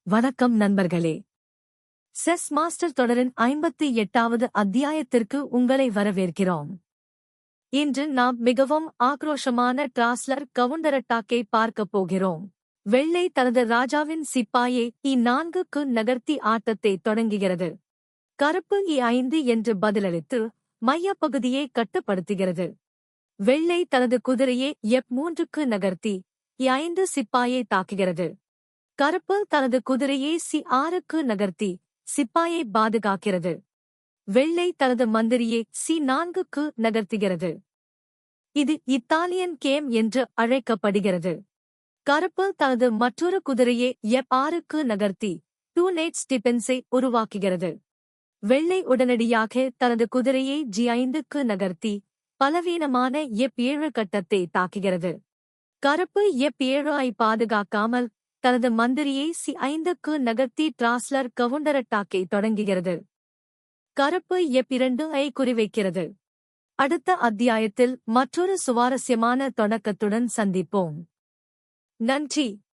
வணக்கம் நண்பர்களே. Chess master தொடரின் 58வது அத்தியாயத்திற்கு உங்களை வரவேற்கிறோம். இன்று நாம் மிகவும் ஆக்ரோஷமான டிராஸ்லர் கவுண்டரட்டாக்கை பார்க்கப் போகிறோம். வெள்ளை தனது ராஜாவின் சிப்பாயை E4க்கு நகர்த்தி ஆட்டத்தை தொடங்குகிறது. கருப்பு E5 என்று பதிலளித்து மையப்பகுதியை கட்டுப்படுத்துகிறது. வெள்ளை தனது குதிரையை F3க்கு நகர்த்தி E5 சிப்பாயை தாக்குகிறது. கருப்பு தனது குதிரையை C6க்கு நகர்த்தி சிப்பாயை பாதுகாக்கிறது. வெள்ளை தனது மந்திரியை C4க்கு நகர்த்துகிறது. இது இத்தாலியன் கேம் என்று அழைக்கப்படுகிறது. கருப்பு தனது மற்றொரு குதிரையை F6க்கு நகர்த்தி 2 நைட்ஸ் டிஃபென்ஸை உருவாக்குகிறது. வெள்ளை உடனடியாக தனது குதிரையை G5க்கு நகர்த்தி பலவீனமான F7 கட்டத்தை தாக்குகிறது. கருப்பு F7ஐ பாதுகாக்காமல் தனது மந்திரியை C5க்கு நகர்த்தி டிராஸ்லர் கவுண்டரட்டாக்கை தொடங்குகிறது. கருப்பு F2ஐ குறிவைக்கிறது. அடுத்த அத்தியாயத்தில் மற்றொரு சுவாரஸ்யமான தொடக்கத்துடன் சந்திப்போம். நன்றி.